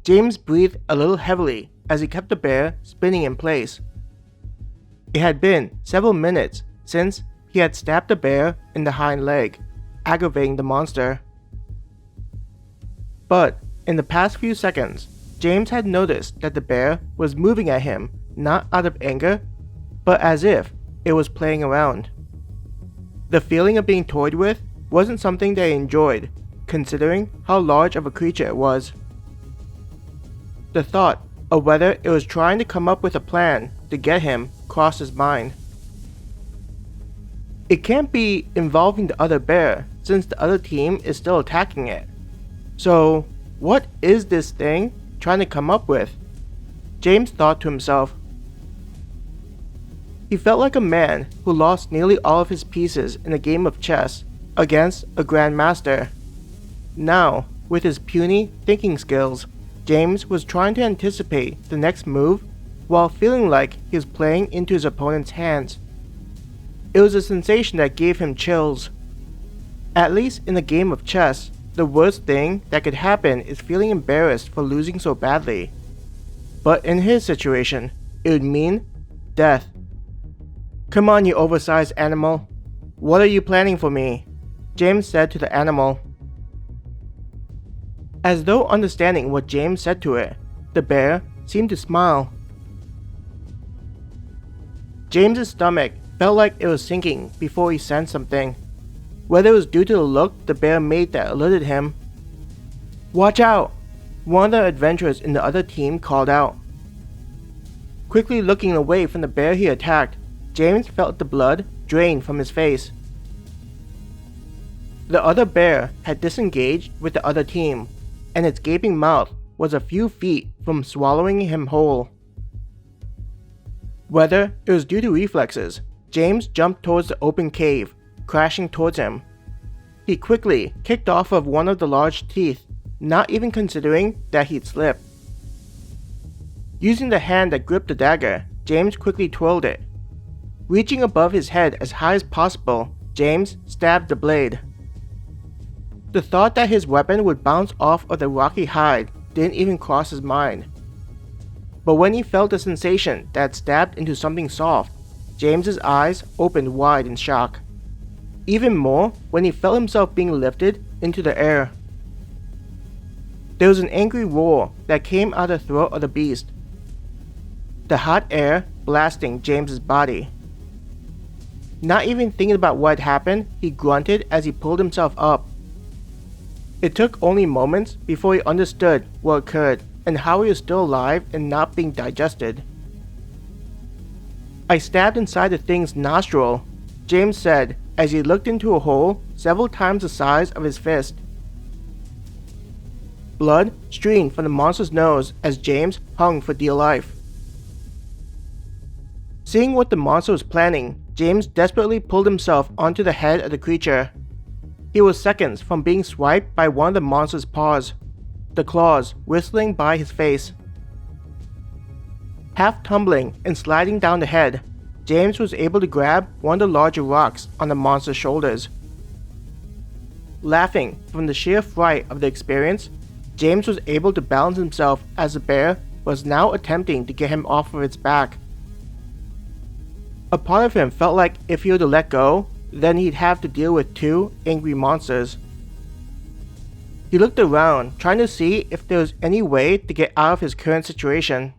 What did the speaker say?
James breathed a little heavily as he kept the bear spinning in place. It had been several minutes since he had stabbed the bear in the hind leg, aggravating the monster. But in the past few seconds, James had noticed that the bear was moving at him not out of anger, but as if it was playing around. The feeling of being toyed with wasn't something that he enjoyed, considering how large of a creature it was. The thought of whether it was trying to come up with a plan to get him crossed his mind. It can't be involving the other bear since the other team is still attacking it. So, what is this thing trying to come up with? James thought to himself. He felt like a man who lost nearly all of his pieces in a game of chess against a grandmaster. Now, with his puny thinking skills, James was trying to anticipate the next move while feeling like he was playing into his opponent's hands. It was a sensation that gave him chills. At least in a game of chess, the worst thing that could happen is feeling embarrassed for losing so badly. But in his situation, it would mean death. "Come on, you oversized animal. What are you planning for me?" James said to the animal. As though understanding what James said to it, the bear seemed to smile. James's stomach felt like it was sinking before he sensed something. Whether it was due to the look the bear made that alerted him. "Watch out!" one of the adventurers in the other team called out. Quickly looking away from the bear he attacked, James felt the blood drain from his face. The other bear had disengaged with the other team, and its gaping mouth was a few feet from swallowing him whole. Whether it was due to reflexes, James jumped towards the open cave, crashing towards him. He quickly kicked off of one of the large teeth, not even considering that he'd slipped. Using the hand that gripped the dagger, James quickly twirled it. Reaching above his head as high as possible, James stabbed the blade. The thought that his weapon would bounce off of the rocky hide didn't even cross his mind. But when he felt the sensation that stabbed into something soft, James's eyes opened wide in shock. Even more when he felt himself being lifted into the air. There was an angry roar that came out of the throat of the beast, the hot air blasting James's body. Not even thinking about what had happened, he grunted as he pulled himself up. It took only moments before he understood what occurred and how he was still alive and not being digested. "I stabbed inside the thing's nostril," James said as he looked into a hole several times the size of his fist. Blood streamed from the monster's nose as James hung for dear life. Seeing what the monster was planning, James desperately pulled himself onto the head of the creature. He was seconds from being swiped by one of the monster's paws, the claws whistling by his face. Half tumbling and sliding down the head, James was able to grab one of the larger rocks on the monster's shoulders. Laughing from the sheer fright of the experience, James was able to balance himself as the bear was now attempting to get him off of its back. A part of him felt like if he were to let go, then he'd have to deal with two angry monsters. He looked around, trying to see if there was any way to get out of his current situation.